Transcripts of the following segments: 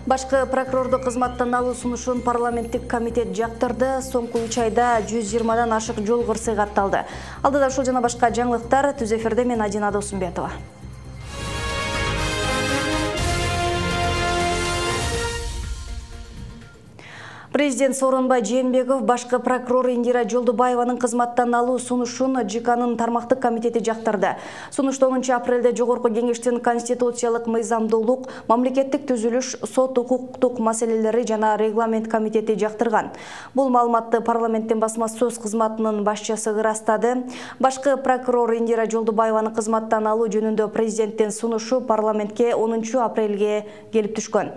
Башкы прокурорду кызматтан алуу сунушун парламенттик комитет жактырды. Соңку 3 айда 120дан ашык жол кырсыгы катталды. Алдыда ушул жана башка жаңылыктар түз эфирде мен Адина Досумбетова. Президент Сооронбай Жээнбеков башкы прокурор Индира Жолдубаеванын кызматтан алуу сунушун ЖКнын тармактык комитети жактырды. Сунуш 10 апрелде Жогорку Кеңештин конституциялык мыйзамдуулук, мамлекеттик түзүлүш, сот укуктук маселелери жана регламент комитети жактырган. Бул маалыматты парламенттин басма сөз кызматынын башчысы ырастады. Башкы прокурор Индира Жолдубаеванын кызматтан алуу жөнүндө президенттин сунушу парламентке 10 апрелге келип түшкөн.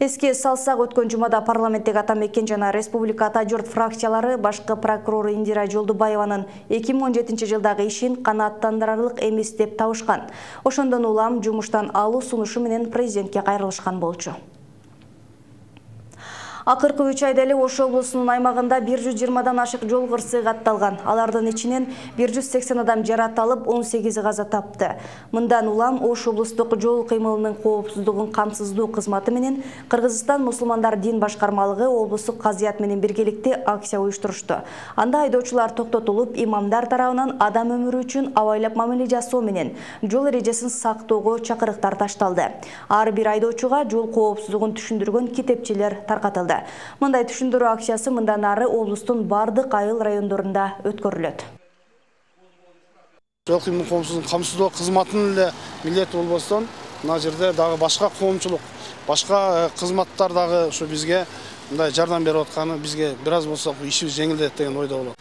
Эске салсак, өткөн жумада парламенттик Атамекен жана Республика Ата журт фракциялары башкы прокурор Индира Жолдубаеванын 2017 жылдагы ишин канааттандырарлык эмес деп табышкан. Ошондон улам жумуштан алуу сунушу менен президентке кайрылышкан болчу. Акыркы 3 айда эле Ош облусунун аймагында 120дан ашык жол кырсыгы катталган. Алардын ичинен 180 адам жараталып, 18 каза тапты. Мындан улам Ош облустук жол кыймылынын коопсуздугун камсыздоо кызматы менен Кыргызстан мусулмандар дин башкармалыгы облустук казыят менен биргеликте акция уюштурушту. Анда айдоочулар токтотулуп, имамдар тарабынан адам өмүрү үчүн абайлап мамиле жасоо менен жол эрежесин сактоого чакырыктар ташталды. Ар бир айдоочуга жол коопсуздугун түшүндүргөн китепчелер таркатылды. Мындай түшүндүрүү акциясы мындан ары облустун бардык айыл райондорунда өткөрүлөт. Жол кыймыл коомчулугун камсыздоо кызматынын эле милдети болбостон, мына жерде дагы башка коомчулук, башка кызматтар дагы ушу бизге мындай жардам берип атканы бизге бир аз болсо ишибиз жеңилдет деген ойдо болот.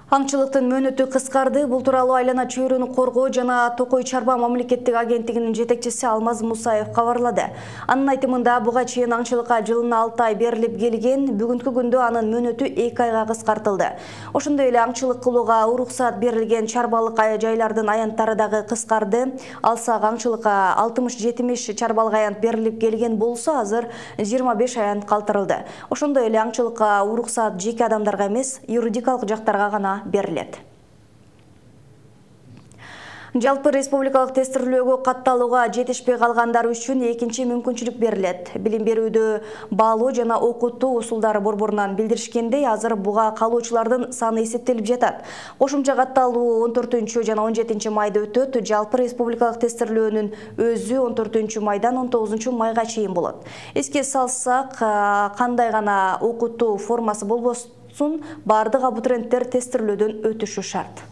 Аңчылыктын мөөнөтү кыскарды. Бул тууралуу Айлана чөйрөнү коргоо жана Токой Чарба мамлекеттик агенттигинин жетекчиси Алмаз Мусаев кабарлады. Анын айтымында буга чейин аңчылыкка жылына 6 ай берилип келген, бүгүнкү күндө анын мөөнөтү 2 айга кыскартылды. Ошондой эле аңчылык кылууга уруксат берилген чарбалык жайлардын аянттары дагы кыскарды. Алсак аңчылыкка 60-70 чарбалык аянт берилип келген болсо, азыр 25 аянт калтырылды. Ошондой эле аңчылыкка уруксат жеке адамдарга эмес, юридикалык жактарга гана берилет. Жалпы республикалык тестирлөөгө катталууга жетишпей калгандар үчүн экинчи мүмкүнчүлүк берилет. Билим берүүдө баалоо жана окутуу усулдары борборунан билдиришкендей, азыр буга калуучулардын саны эсептелип жатат. Кошумча катталуу 14 жана 17 майда өтөт. Жалпы республикалык тестирлөөнүн өзү 14 майдан 19 майга чейин болот. Эске салсак, кандай гана окутуу формасы болбосун, бардык абитуриенттер тестирлөөдөн өтүшү шарт.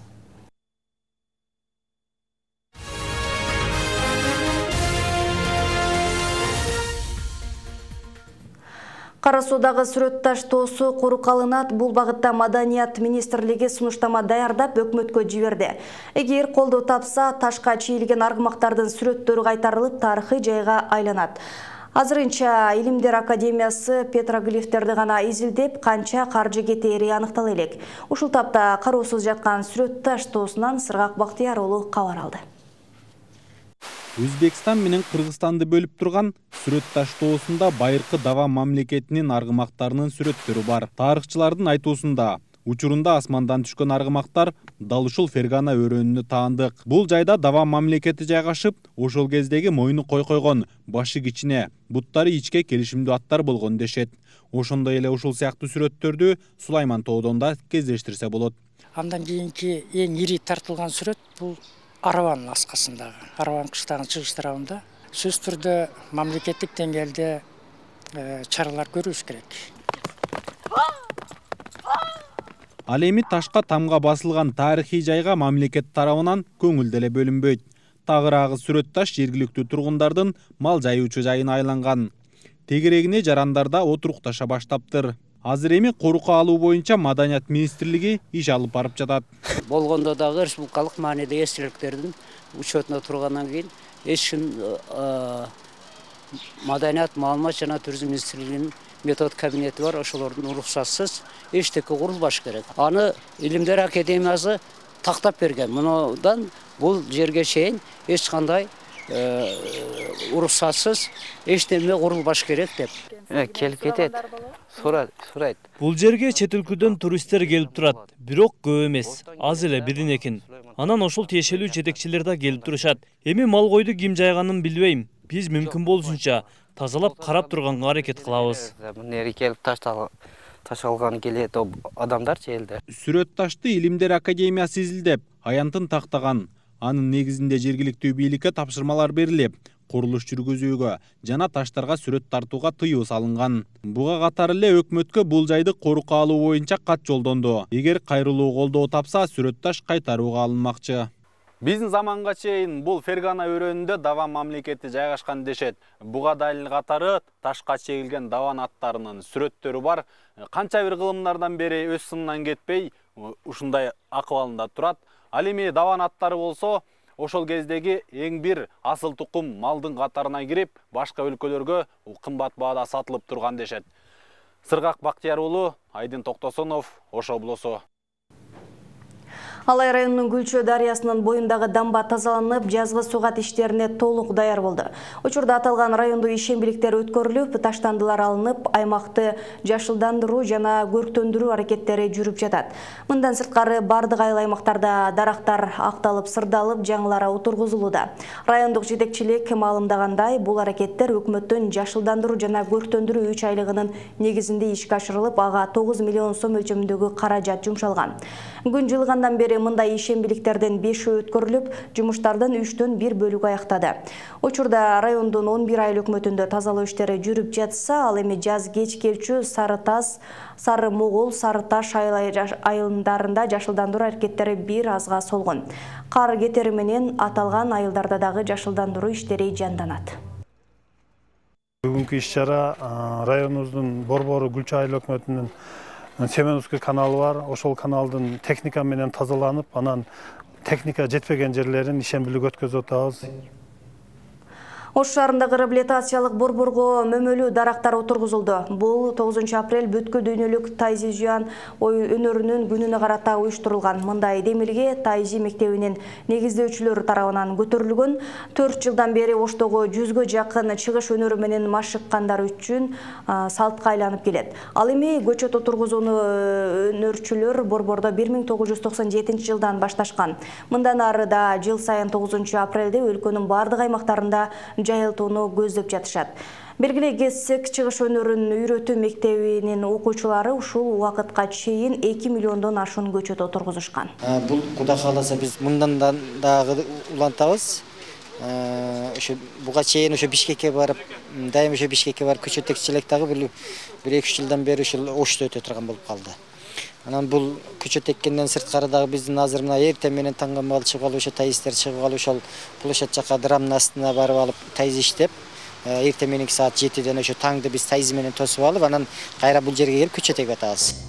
Кара Суудагы сүрөт таштоосу корук алынат. Бул багытта Маданият министрлиги сунуштама даярдап өкмөткө жиберди. Эгер колдоо тапса, ташка чийилген аргымактардын сүрөттөрү кайтарылып, тарыхый жайга айланат. Азырынча Илимдер Академиясы петроглифтерди гана изилдеп, канча каржы кетери аныктала элек. Ушул тапта кароосуз жаткан сүрөт таштоосунан Сыргак Бактияр уулу кабар алды. Өзбекстан менен Кыргызстанды бөлүп турган сүрөт таштоосунда байыркы Дава мамлекетинин аргымактарынын сүрөттөрү бар. Тарыхчылардын айтуусунда учурунда асмандан түшкөн аргымактар дал ушул Фергана өрөөнүнө таандык. Бул жайда Дава мамлекети жайгашып, ошол кездеги мойну койгон, башы кичине, буттары ичке келишимдүү аттар болгон дешет. Ошондой эле ушул сыяктуу сүрөттөрдү Сулайман тоодон да кездештирсе болот. Андан кийинки эң ири тартылган сүрөт бул Араванын аскасындагы, Араван кыштагын чыгыш тарабында. Сөз түрдө мамлекеттик деңгээлде чаралар көрүш керек. Ал эми ташка тамга басылган тарыхый жайга мамлекет тарабынан көңүл деле бөлүнбөйт. Тагыраагы сүрөт таш жергиликтүү тургундардын мал жайуучу жайына айланган. Тегерегине жарандарда отурукташа баштаптыр. Азыр эми корук алуу боюнча Маданият министрлиги иш алып барып жатат. Болгондо дагы республикалык мааниде эстеликтердин учетуна тургандан кийин эч ким Маданият, маалымат жана туризм министрлигинин метод кабинети бар, ошолордун уруксатсыз эчтеке курулбаш керек. Аны Илимдер Академиясы тактап берген. Мындан бул жерге чейин эч кандай уруксатсыз эчтеме курулбаш керек деп. Келип кетет. Сурайт. Бул жерге чет өлкөдөн туристтер келип турат, бирок көп эмес, аз эле бирин-экин. Анан ошол тиешелүү жетекчилер да келип турушат. Эми мал койду ким жайганын билбейм. Биз мүмкүн болушунча тазалап карап турганга аракет кылабыз. Мына келип ташалган келет адамдар элде. Сүрөт ташты Илимдер академиясы изилдеп, аянтын тактаган. Анын негизинде жергиликтүү бийликке тапшырмалар берилип, курулуш жүргүзүүгө жана таштарга сүрөт тартууга тыюу салынган. Буга катар эле өкмөткө бул жайды корукка алуу боюнча кат жолдонду. Эгер кайрылуу колдоо тапса, сүрөт таш кайтарууга алынмакчы. Биздин заманга чейин бул Фергана өрөөнүндө Даван мамлекети жайгашкан дешет. Буга далил катары ташка чегилген Даван аттарынын сүрөттөрү бар. Канча бир кылымдардан бери өз сынынан кетпей, ушундай акыбалында турат. Ал эми Даван аттары болсо, ошол кездеги эң бир асыл тукум малдын катарына кирип, башка өлкөлөргө кымбат баада сатылып турган дешет. Сыргак Бактияр уулу, Айдын Токтосонов, Ош облусу. Алай районунун Гүлчө дарыясынын боюндагы дамба тазаланып, жазгы сугат иштерине толук даяр болду. Учурда аталган райондо ишембиликтер өткөрүлүп, таштандылар алынып, аймакты жашылдандыруу жана көрктөндүрүү аракеттери жүрүп жатат. Мындан сырткары бардык айыл аймактарда дарактар акталып, сырдалып, жаңылары отургузулууда. Райондук жетекчилик маалымдагандай, бул аракеттер өкмөттүн жашылдандыруу жана көрктөндүрүү 3 айлыгынын негизинде ишке ашырылып, ага 9 миллион сом өлчөмүндөгү каражат жумшалган. Күн жылгандан бери мындай ишембиликтерден 5 өткөрүлүп, жумуштардын 3төн 1 бөлүгү аяктады. Учурда райондун 11 айыл өкмөтүндө тазалоо иштери жүрүп жатса, ал эми жаз кеч келчү Сары Тас, Сары Могол, Сары Таш айылдарында жашылдандыруу аракеттери бир азга солгон. Кар кетери менен аталган айылдарда дагы жашылдандыруу иштери жанданат. Бүгүнкү иш-чара районубуздун Борбору Гүлчө айыл өкмөтүнүн Семеновский каналы бар. Ошол каналдын техника менен тазаланып, анан техника жетпеген жерлерин ишембилик өткөзүп атабыз. Ош шаарындагы реабилитациялык борборго мөмөлүү дарактар отургузулду. Бул 9 апрель бүткүл дүйнөлүк Тайзи Жуан өнөрүнүн күнүнө карата уюштурулган. Мындай демилге Тайзи мектебинин негиздөөчүлөрү тарабынан көтөрүлгөн. 4 жылдан бери Оштогу 100гө жакын чыгыш өнөрү менен машыккандар үчүн салтка айланып келет. Ал эми көчөт отургузууну өнөрчүлөр борбордо 1997 жылдан башташкан. Мындан ары да жыл сайын 9 апрелде өлкөнүн бардык аймактарында жайылтууну көздөп жатышат. Белгиле кетсек, чыгыш өнөрүн үйрөтүү мектебинин окуучулары ушул убакытка чейин 2 миллиондон ашуун көчөт отургузушкан. Бул Кудай кааласа биз мындан дагы улантабыз. Буга чейин ошо Бишкекке барып, дайым ошо Бишкекке барып көчөт текчи элек дагы 1-2 жылдан бери ушул Ошто өтө турган болуп калды. Анан бул көчөт теккенден сырткары дагы биздин азыр мына эртең менен таңга мал чыгып алып, ошо таистер чыгып алып, ошол площадь жака драмдын астына барып алып, тайыз иштеп, эртең мененки саат 7ден ошо таңды биз тайыз менен тосуп алып, анан кайра бул жерге келип көчөт эгип атабыз.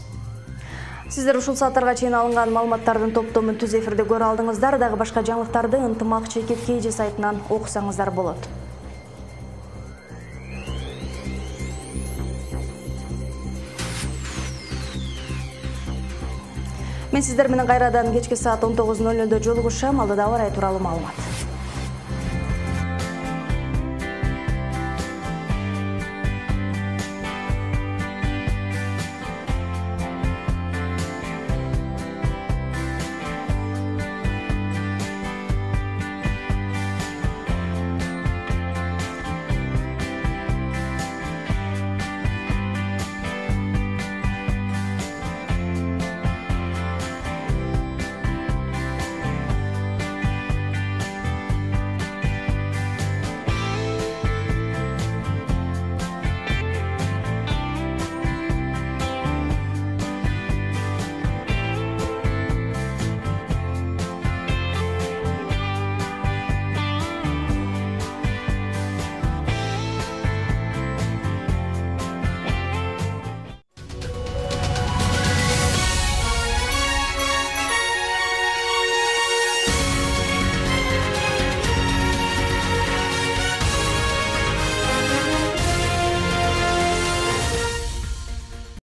Сиздер ушул сааттарга чейин алынган маалыматтардын топтомун түз эфирде көрө алдыңыздар. Дагы башка жаңылыктарды ынтымак чекит KG сайтынан окусаңыздар болот. Мен сиздер менен кайрадан кечки саат 19:00-дө жолугушам. Алдыда абар ай тууралуу маалымат.